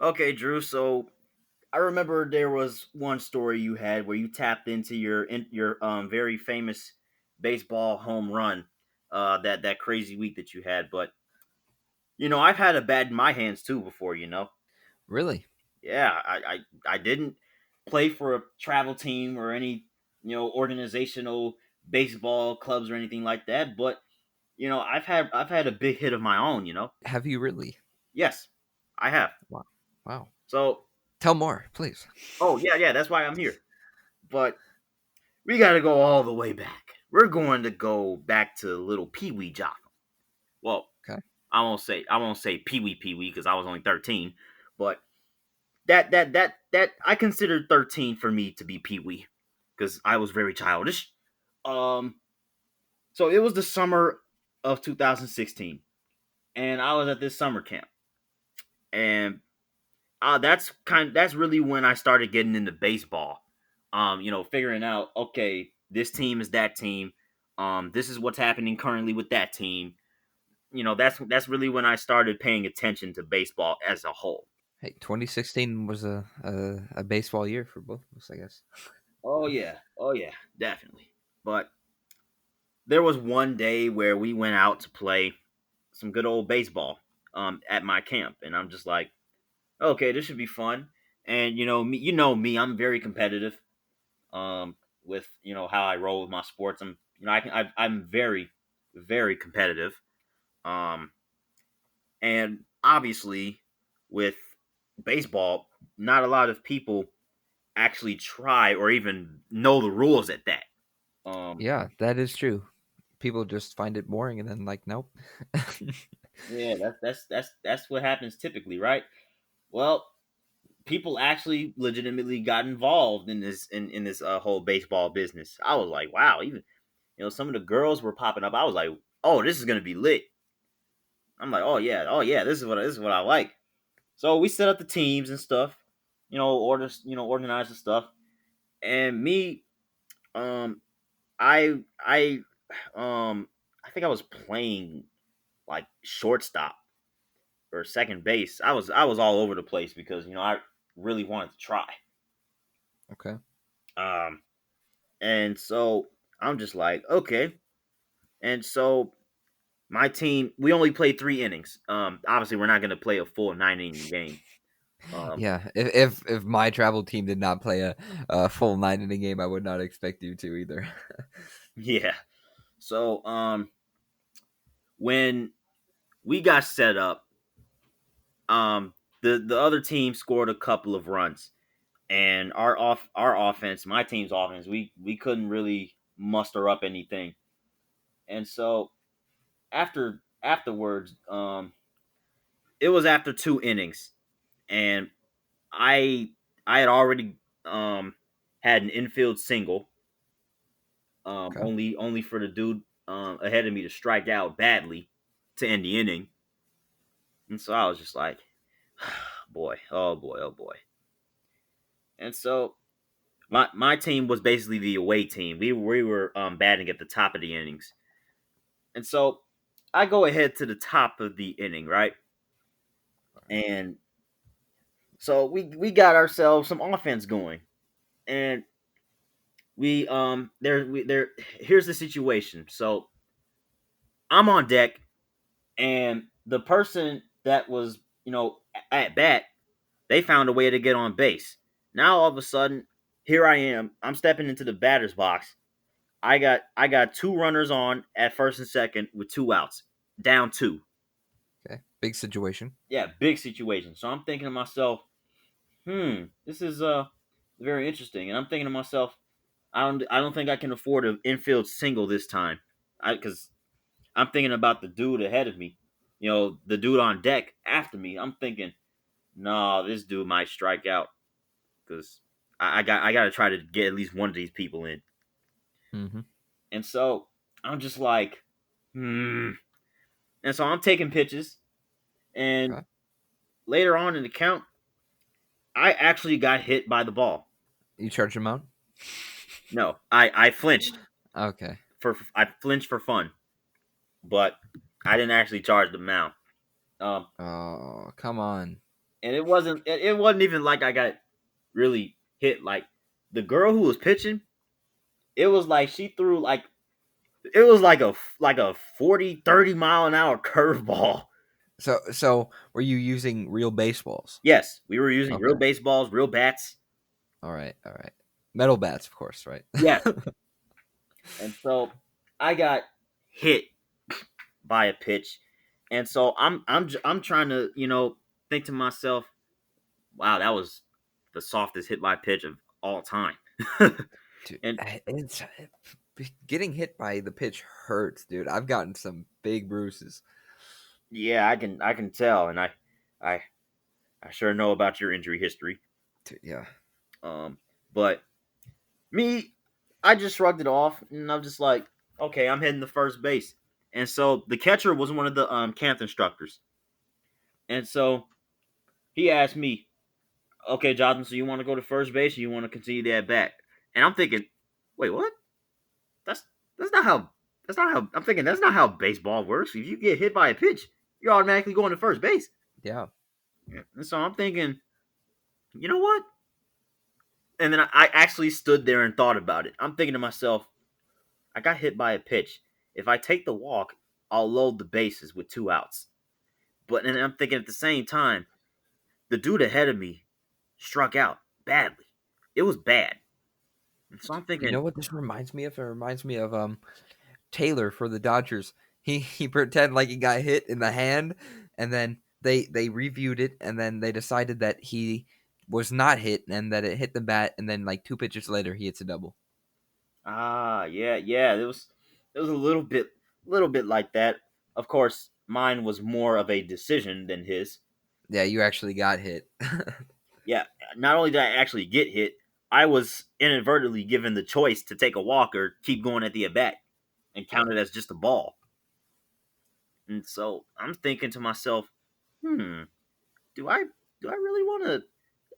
Okay, Drew. So I remember there was one story you had where you tapped into your very famous baseball home run that crazy week that you had. But I've had a bat in my hands too before. Really? Yeah, I didn't play for a travel team or any organizational baseball clubs or anything like that. But I've had a big hit of my own. Have you really? Yes, I have. Wow. Wow. So, Tell more, please. oh yeah, that's why I'm here. But we got to go all the way back. We're going to go back to little Pee Wee Jotham. Well, Okay. I won't say Pee Wee because I was only 13, but that I considered 13 for me to be Pee Wee because I was very childish. Um, so it was the summer of 2016, and I was at this summer camp, and that's really when I started getting into baseball. Figuring out, okay, this team is that team. This is what's happening currently with that team. That's really when I started paying attention to baseball as a whole. Hey, 2016 was a baseball year for both of us, I guess. Oh yeah, definitely. But there was one day where we went out to play some good old baseball at my camp, and I'm just like, okay, this should be fun. And me, I'm very competitive. With how I roll with my sports. I'm very very competitive. Um, and obviously with baseball, not a lot of people actually try or even know the rules at that. Um, Yeah, that is true. People just find it boring and then like, nope. yeah, that's what happens typically, right? Well, people actually legitimately got involved in this whole baseball business. I was like, wow, even some of the girls were popping up. I was like, oh, this is gonna be lit. I'm like, oh yeah, this is what I like. So we set up the teams and stuff, organize the stuff. And me, um, I I think I was playing like shortstop or second base. I was all over the place because I really wanted to try. Okay. Um, and so I'm just like, okay. And so my team, we only played 3 innings. Obviously we're not gonna play a full 9 inning game. Um, Yeah, if my travel team did not play a full 9 inning game, I would not expect you to either. yeah. So when we got set up, the other team scored a couple of runs, and our offense, my team's offense, we couldn't really muster up anything. And so afterwards, it was after 2 innings, and I I had already had an infield single, Okay. only for the dude ahead of me to strike out badly to end the inning. And so I was just like, boy, oh boy, oh boy. And so my team was basically the away team. We were batting at the top of the innings, and so I go ahead to the top of the inning, right? And so we got ourselves some offense going, and there. Here's the situation. So I'm on deck, and the person that was at bat, they found a way to get on base. Now all of a sudden, here I am. I'm stepping into the batter's box. I got 2 runners on at first and second with 2 outs, down two. Okay. Big situation. Yeah, big situation. So I'm thinking to myself, this is very interesting. And I'm thinking to myself, I don't think I can afford an infield single this time. Because I'm thinking about the dude ahead of me, the dude on deck after me. I'm thinking, no, this dude might strike out because I got to try to get at least one of these people in. Mm-hmm. And so I'm just like, hmm. And so I'm taking pitches, and Okay. later on in the count, I actually got hit by the ball. You charge them out? No, I flinched Okay. I flinched for fun, but I didn't actually charge the mount. Um, Oh, come on. and it wasn't even like I got really hit. Like the girl who was pitching, it was like she threw like it was like a 40-30 mile an hour curveball. So were you using real baseballs? Yes, we were using real Okay. baseballs, real bats. All right. All right. Metal bats, of course, right? Yes, and so I got hit by a pitch, and so I'm trying to think to myself, wow, that was the softest hit by pitch of all time. Dude, And getting hit by the pitch hurts, dude. I've gotten some big bruises. yeah, I can tell, and I I sure know about your injury history. Dude, yeah. Um, but me, I just shrugged it off, and I'm just like, okay, I'm heading to first base. And so the catcher was one of the camp instructors, and so he asked me, okay, Jotham, so you want to go to first base, or you want to continue that bat? And I'm thinking, wait, what? That's that's not how that's not how I'm thinking. That's not how baseball works. If you get hit by a pitch, you're automatically going to first base. Yeah. And so I'm thinking, you know what? And then I actually stood there and thought about it. I'm thinking to myself, I got hit by a pitch. If I take the walk, I'll load the bases with 2 outs. But and I'm thinking at the same time, the dude ahead of me struck out badly. It was bad. And so I'm You thinking, know what this reminds me of? It reminds me of Taylor for the Dodgers. He pretended like he got hit in the hand, and then they reviewed it, and then they decided that he was not hit and that it hit the bat, and then like 2 pitches later he hits a double. yeah, yeah, it was little bit like that. Of course, mine was more of a decision than his. Yeah, you actually got hit. Yeah, not only did I actually get hit, I was inadvertently given the choice to take a walk or keep going at the at bat and Yeah. count it as just a ball. And so I'm thinking to myself, hmm, do I do I really want to?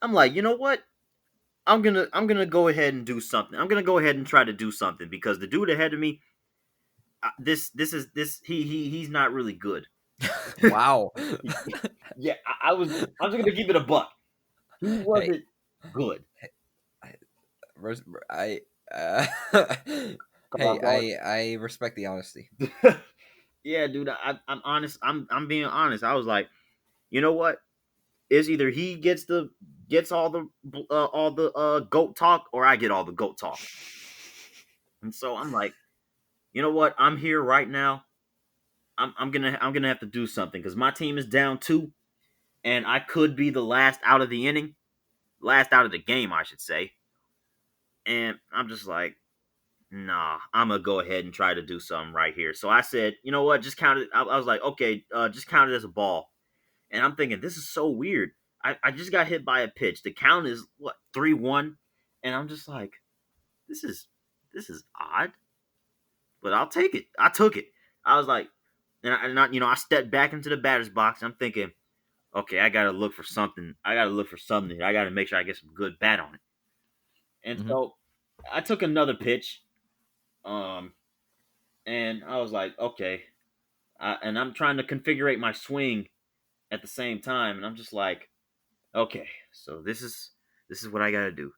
I'm like, you know what? I'm gonna go ahead and do something. I'm gonna go ahead and try to do something because the dude ahead of me, this he's not really good. Wow. Yeah, I was gonna give it a buck. He Hey, wasn't good. I, I uh, Come hey, on, dog. I respect the honesty. Yeah, dude, I'm honest. I'm being honest. I was like, you know what? It's either he gets all the goat talk, or I get all the goat talk. And so I'm like, you know what? I'm here right now. I'm gonna have to do something because my team is down 2, and I could be the last out of the inning, last out of the game, I should say. And I'm just like, nah, I'm gonna go ahead and try to do something right here. So I said, you know what? Just count it. I was like, okay, just count it as a ball. And I'm thinking, this is so weird. I just got hit by a pitch. The count is what 3-1, and I'm just like, this is odd, but I'll take it. I took it. I was like, I stepped back into the batter's box. And I'm thinking, okay, I gotta look for something. I gotta look for something. I gotta make sure I get some good bat on it. And Hmm. so I took another pitch, um, and I was like, okay, and I'm trying to configure my swing at the same time, and I'm just like, okay, so this is what I gotta do.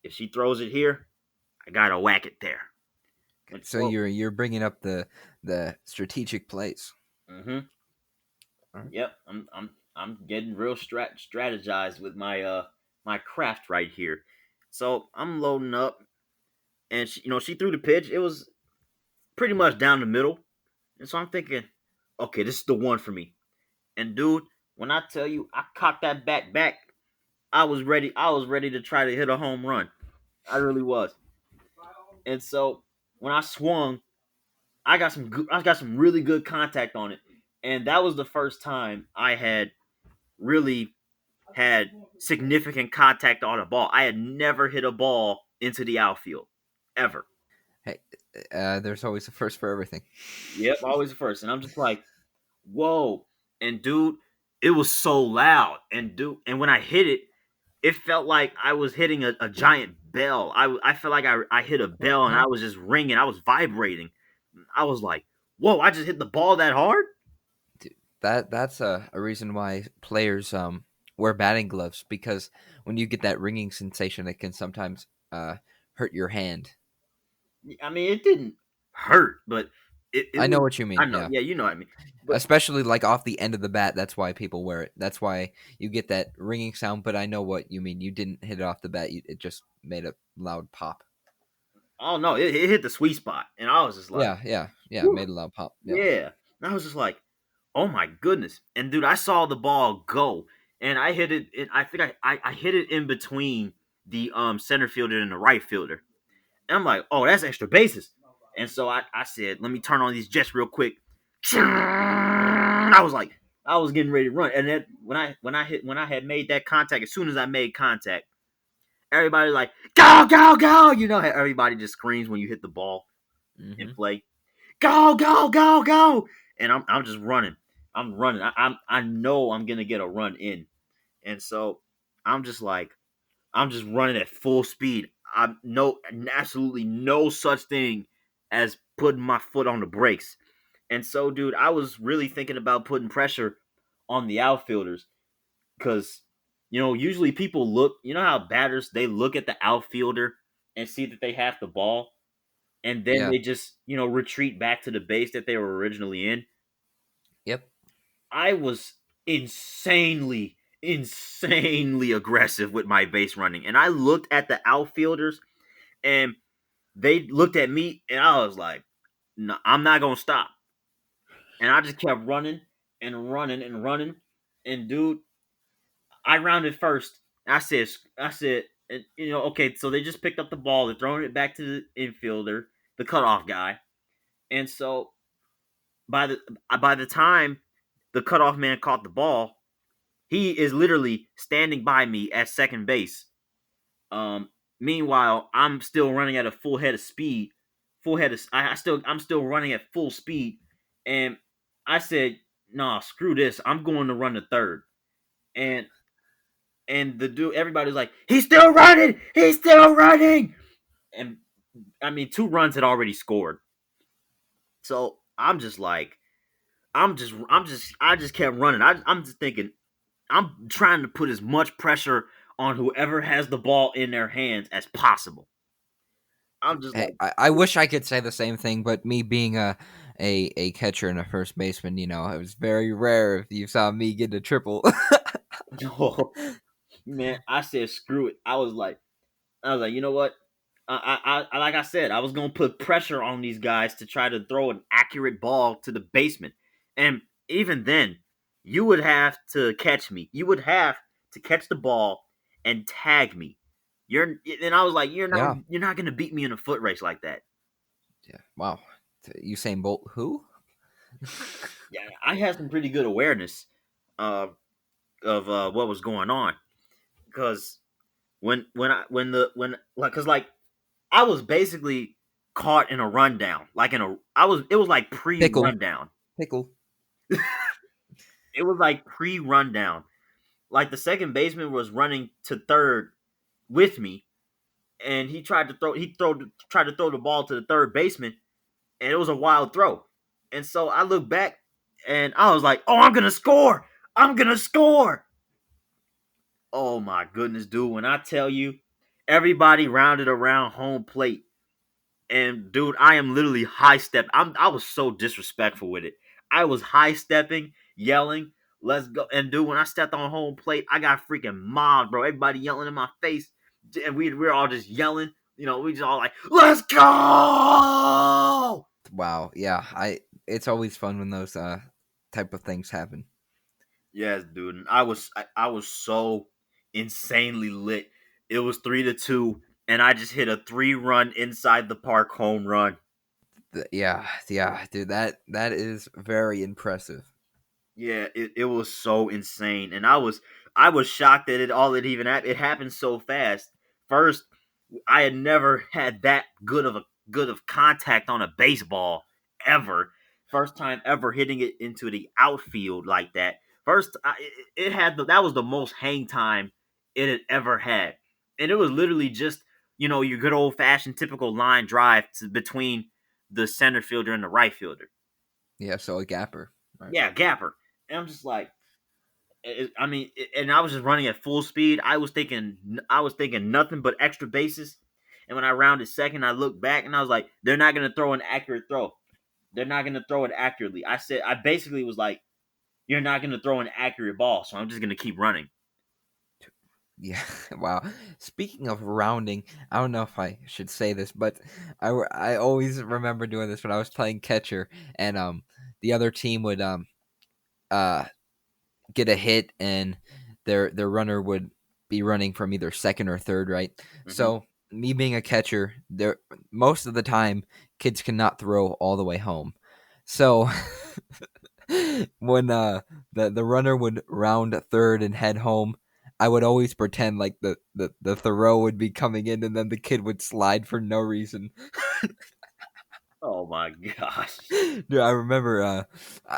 If she throws it here, I gotta whack it there. And So so, you're bringing up the strategic plays. mm-hmm, All right. yep, I'm getting real strategized with my craft right here. So I'm loading up, and she threw the pitch. It was pretty much down the middle, and so I'm thinking, okay, this is the one for me. And dude, when I tell you, I cocked that bat back. I was ready. I was ready to try to hit a home run. I really was. And so when I swung, I got some really good contact on it, and that was the first time I had really had significant contact on a ball. I had never hit a ball into the outfield ever. Hey, there's always a first for everything. Yep, always the first, and I'm just like, whoa. And dude, it was so loud, and when I hit it, it felt like I was hitting a giant bell. I felt like I hit a bell and Mhm. I was just ringing. I was vibrating. I was like, whoa, I just hit the ball that hard? Dude, that's a reason why players wear batting gloves because when you get that ringing sensation, it can sometimes hurt your hand. I mean, it didn't hurt, but it I know was. what you I mean. know, Yeah. yeah, you know what I mean. But Especially like off the end of the bat, that's why people wear it. That's why you get that ringing sound. But I know what you mean. You didn't hit it off the bat. It just made a loud pop. oh no, it hit the sweet spot, and I was just like, Yeah, yeah, yeah. whew, Made a loud pop. Yeah. yeah. And I was just like, oh my goodness. And dude, I saw the ball go, and I hit it. I think I hit it in between the center fielder and the right fielder. And I'm like, oh, that's extra bases. And so I said, let me turn on these jets real quick. I was like, I was getting ready to run. And then when I had made that contact, as soon as I made contact, everybody was like, go, go, go. You know how everybody just screams when you hit the ball in Hmm. play. Go, go, go, go. And I'm just running. I'm running. I know I'm gonna get a run in. And so I'm just like, I'm just running at full speed. I'm no absolutely no such thing as putting my foot on the brakes. And so, dude, I was really thinking about putting pressure on the outfielders because usually people look, how batters they look at the outfielder and see that they have the ball, and then Yeah. they just retreat back to the base that they were originally in. Yep. I was insanely aggressive with my base running, and I looked at the outfielders and they looked at me, and I was like, "No, I'm not gonna stop." And I just kept running and running and running. And dude, I rounded first. I said, and, okay. So they just picked up the ball. They're throwing it back to the infielder, the cutoff guy. And so by the by the time the cutoff man caught the ball, he is literally standing by me at second base. Um, Meanwhile, I'm still running at a full head of speed. Full head of I'm still running at full speed. And I said, nah, screw this. I'm going to run the third. And the dude, everybody's like, he's still running, he's still running. And I mean, 2 runs had already scored. So I'm just like, I just kept running. I'm just thinking, I'm trying to put as much pressure on whoever has the ball in their hands as possible. I'm just Hey, like, I wish I could say the same thing, but me being a catcher and a first baseman, it was very rare if you saw me get a triple. no, man. I said screw it. I was like, you know what? Like I said, I was gonna put pressure on these guys to try to throw an accurate ball to the basement, and even then, you would have to catch me. You would have to catch the ball and tag me. And I was like, Yeah. you're not gonna beat me in a foot race like that. Yeah. Wow. Usain Bolt, who? Yeah, I had some pretty good awareness uh, of what was going on because when like because like I was basically caught in a rundown, like in a I was it was like pre Pickle. rundown. Pickle. It was like pre rundown. Like the second baseman was running to third with me, and tried to throw the ball to the third baseman, and it was a wild throw. And so I looked back, and I was like, "Oh, I'm gonna score! I'm gonna score!" Oh my goodness, dude! When I tell you, everybody rounded around home plate. And dude, I am literally high step. I was so disrespectful with it. I was high stepping, yelling, "Let's go!" And dude, when I stepped on home plate, I got freaking mobbed, bro. Everybody yelling in my face, and we were all just yelling. We just all like, "Let's go!" Wow. Yeah. It's always fun when those type of things happen. Yes, dude. And I was so insanely lit. It was 3-2, and I just hit a 3-run inside the park home run. Yeah. Yeah, dude, that is very impressive. Yeah, it was so insane, and I was shocked that it even happened. It happened so fast. First, I had never had that good of contact on a baseball ever. First time ever hitting it into the outfield like that. First, it had that was the most hang time it had ever had, and it was literally just your good old fashioned typical line drive between the center fielder and the right fielder. Yeah, so a gapper. Right. Yeah, gapper. And I'm just like, I mean, and I was just running at full speed. I was thinking nothing but extra bases. And when I rounded second, I looked back and I was like, they're not gonna throw an accurate throw. They're not gonna throw it accurately. I basically was like, you're not gonna throw an accurate ball, so I'm just gonna keep running. Yeah, wow. Speaking of rounding, I don't know if I should say this, but I always remember doing this when I was playing catcher, and the other team would uh get a hit, and their runner would be running from either second or third, right? Mm-hmm. So me being a catcher, there most of the time kids cannot throw all the way home. So when the runner would round third and head home, I would always pretend like the throw would be coming in, and then the kid would slide for no reason. Oh my gosh. Dude, I remember I,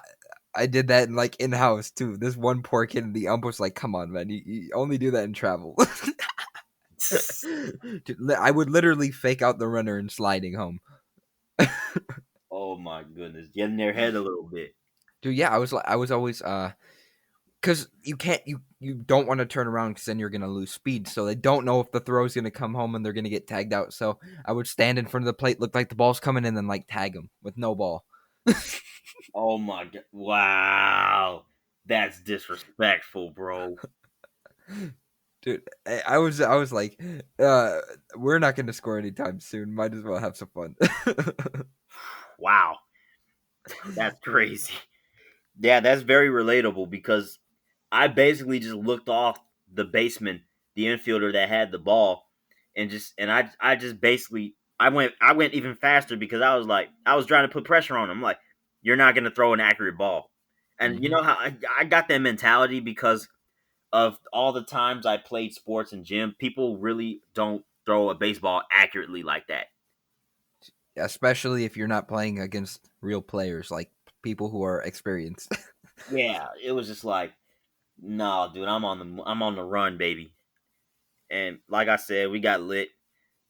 I did that like in house too. This one poor kid, and the ump was like, "Come on, man, you only do that in travel." Dude, I would literally fake out the runner and sliding home. Oh my goodness. Get in their head a little bit. Dude, yeah, I was always because you don't want to turn around because then you're gonna lose speed. So they don't know if the throw's gonna come home and they're gonna get tagged out. So I would stand in front of the plate, look like the ball's coming, and then like tag them with no ball. Oh my god. Wow. That's disrespectful, bro. Dude, I was like, uh, we're not gonna score anytime soon. Might as well have some fun. Wow. That's crazy. Yeah, that's very relatable because I basically just looked off the baseman, the infielder that had the ball, and I just basically I went even faster because I was trying to put pressure on him. I'm like, you're not gonna throw an accurate ball. And you hmm know how I got that mentality because of all the times I played sports in gym, people really don't throw a baseball accurately like that. Especially if you're not playing against real players, like people who are experienced. Yeah, it was just like, no, dude, I'm on the run, baby. And like I said, we got lit,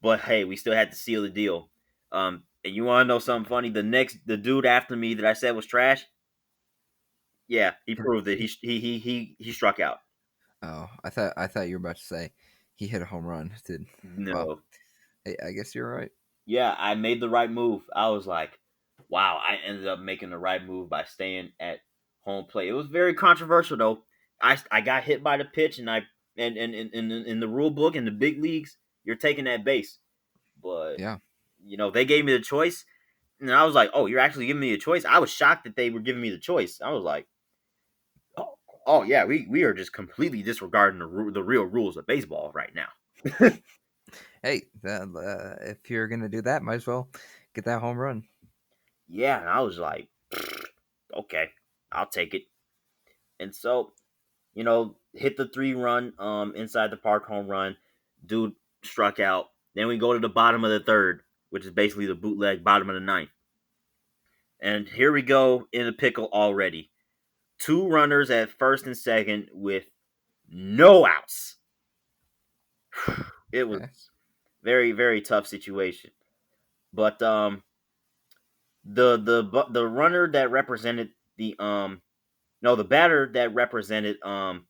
but hey, we still had to seal the deal. And you want to know something funny? The dude after me that I said was trash. Yeah, he proved it. He struck out. Oh, I thought you were about to say he hit a home run. Did well? No. Hey, I guess you're right. Yeah, I made the right move. I was like, wow, I ended up making the right move by staying at home plate. It was very controversial though. I got hit by the pitch, and in the rule book in the big leagues, you're taking that base. But Yeah. they gave me the choice, and I was like, oh, you're actually giving me a choice. I was shocked that they were giving me the choice. I was like, oh yeah, we are just completely disregarding the real rules of baseball right now. Hey, if you're gonna do that, might as well get that home run. Yeah, and I was like, okay, I'll take it. And so, hit the 3 run inside the park home run. Dude struck out. Then we go to the bottom of the third, which is basically the bootleg bottom of the ninth. And here we go in the pickle already. 2 runners at first and second with no outs. It was Okay. very very tough situation. But the runner that represented the no the batter that represented the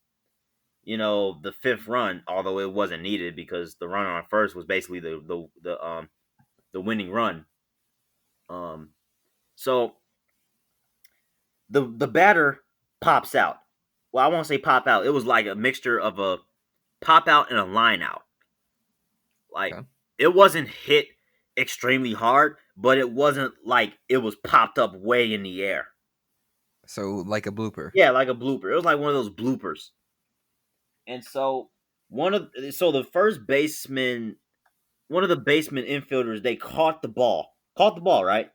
fifth run, although it wasn't needed because the run on first was basically the winning run. Um, so the batter pops out. Well, I won't say pop out. It was like a mixture of a pop out and a line out. Like Okay. it wasn't hit extremely hard, but it wasn't like it was popped up way in the air. So like a blooper. Yeah, like a blooper. It was like one of those bloopers. And so the first baseman, one of the baseman infielders, they caught the ball, right?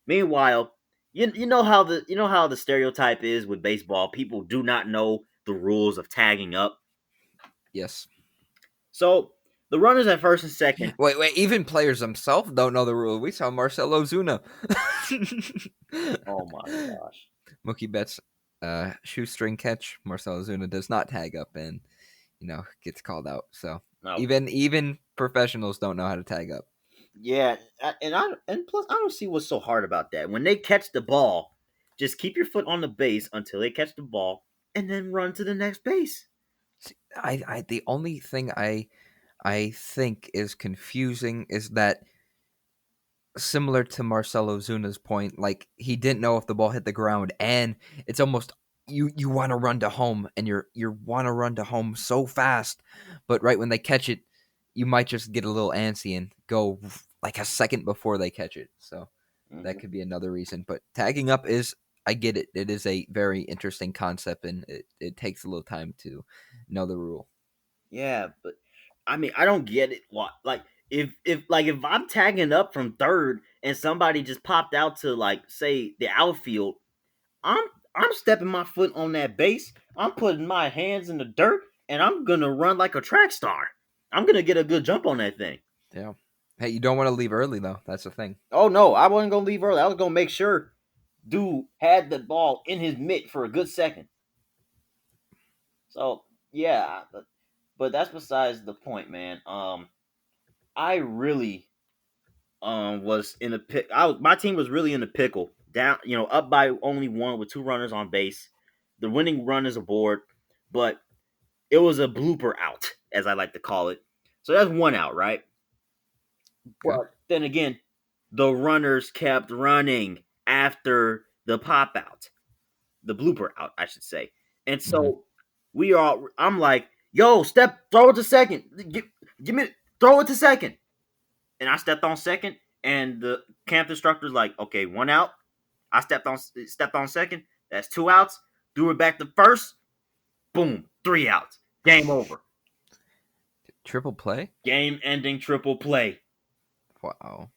Meanwhile, you know how the stereotype is with baseball. People do not know the rules of tagging up. Yes. So the runners at first and second. Wait. Even players themselves don't know the rule. We saw Marcelo Zuna. Oh my gosh! Mookie Betts, shoestring catch. Marcelo Zuna does not tag up and gets called out. So No, even professionals don't know how to tag up. yeah, and plus I don't see what's so hard about that. When they catch the ball, just keep your foot on the base until they catch the ball. and then run to the next base. See, I the only thing I think is confusing is that, similar to Marcelo Zuna's point, like he didn't know if the ball hit the ground, and it's almost, you want to run to home, and you want to run to home so fast, but right when they catch it, you might just get a little antsy and go like a second before they catch it. So that Hmm. could be another reason. But tagging up is, I get it. It is a very interesting concept, and it takes a little time to know the rule. Yeah, but I mean, I don't get it. What like if I'm tagging up from third and somebody just popped out to like say the outfield, I'm I'm stepping my foot on that base. I'm putting my hands in the dirt, and I'm gonna run like a track star. I'm gonna get a good jump on that thing. Yeah. Hey, you don't want to leave early though. That's the thing. Oh no, I wasn't gonna leave early. I was gonna make sure dude had the ball in his mitt for a good second. So yeah, but that's besides the point, man. I really was in a pick. My team was really in a pickle. Down, up by only one with two runners on base. The winning run is aboard, but it was a blooper out, as I like to call it. So that's one out, right? Okay. But then again, the runners kept running after the pop out, the blooper out, I should say. And Hmm. so I'm like, yo, throw it to second. Give me, throw it to second. And I stepped on second, and the camp instructor's like, okay, one out. I stepped on second. That's two outs. Threw it back to first. Boom, three outs. Game over. Triple play? Game ending triple play. Wow.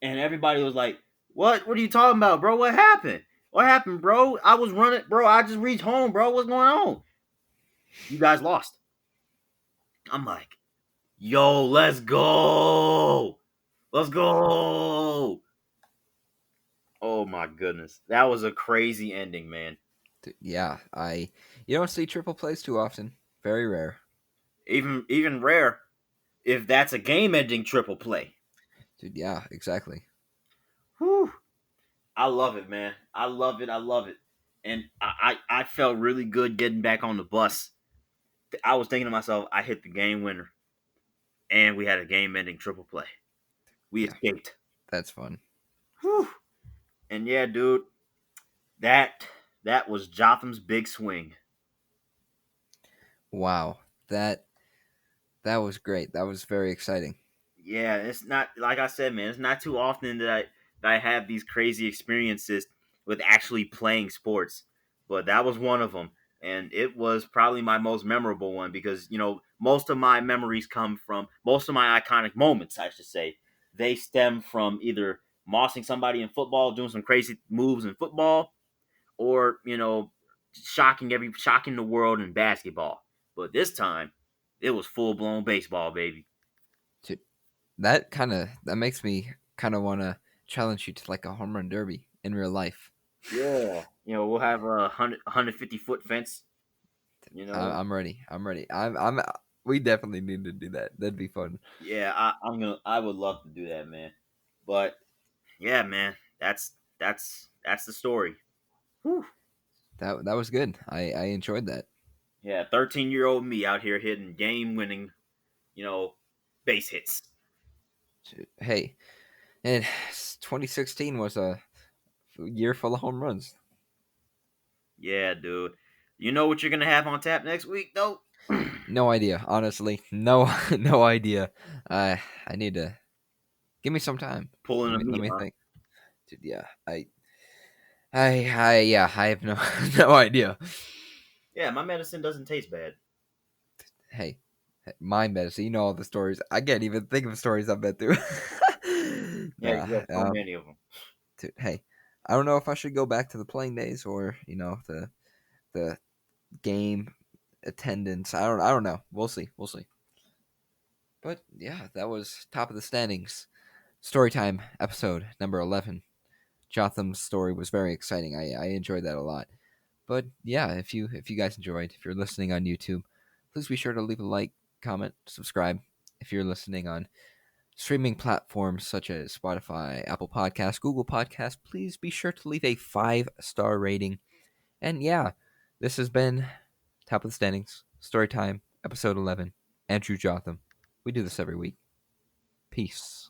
And everybody was like, "What? What are you talking about, bro? What happened? What happened, bro? I was running, bro. I just reached home, bro. What's going on? You guys lost." I'm like, "Yo, let's go, let's go." Oh my goodness, that was a crazy ending, man. Yeah, you don't see triple plays too often. Very rare. Even rare if that's a game-ending triple play. Dude, yeah, exactly. Whew. I love it, man. I love it. I love it. And I felt really good getting back on the bus. I was thinking to myself, I hit the game winner, and we had a game-ending triple play. We Yeah, escaped. that's fun. Whew. And yeah, dude, that that was Jotham's big swing. Wow. That that was great. That was very exciting. Yeah, it's not like I said, man. It's not too often that I have these crazy experiences with actually playing sports, but that was one of them, and it was probably my most memorable one because most of my memories come from most of my iconic moments, I should say. They stem from either mossing somebody in football, doing some crazy moves in football, or shocking the world in basketball. But this time, it was full blown baseball, baby. Dude, that makes me kind of want to challenge you to like a home run derby in real life. Yeah, we'll have a 150-foot fence. You know, I'm ready. I'm ready. I'm. We definitely need to do that. That'd be fun. yeah, I would love to do that, man. But yeah, man, that's the story. Whew. That was good. I enjoyed that. Yeah, 13-year-old me out here hitting game-winning, you know, base hits. Hey, and 2016 was a year full of home runs. Yeah, dude. You know what you're gonna have on tap next week, though? No idea, honestly. No, no idea. I need to give me some time. Pulling a Let me, me huh? think. Dude, yeah, yeah, I have no no idea. Yeah, my medicine doesn't taste bad. Hey, my medicine. You know all the stories. I can't even think of stories I've been through. Yeah, nah, you have so many of them. dude, hey, I don't know if I should go back to the playing days or the game attendance. I don't know. We'll see. We'll see. But yeah, that was top of the standings. Storytime episode number 11. Jotham's story was very exciting. I enjoyed that a lot. But yeah, if you guys enjoyed, if you're listening on YouTube, please be sure to leave a like, comment, subscribe. If you're listening on streaming platforms such as Spotify, Apple Podcasts, Google Podcasts, please be sure to leave a 5-star rating. And yeah, this has been Top of the standings. Story time. Episode 11. Andrew Jotham. We do this every week. Peace.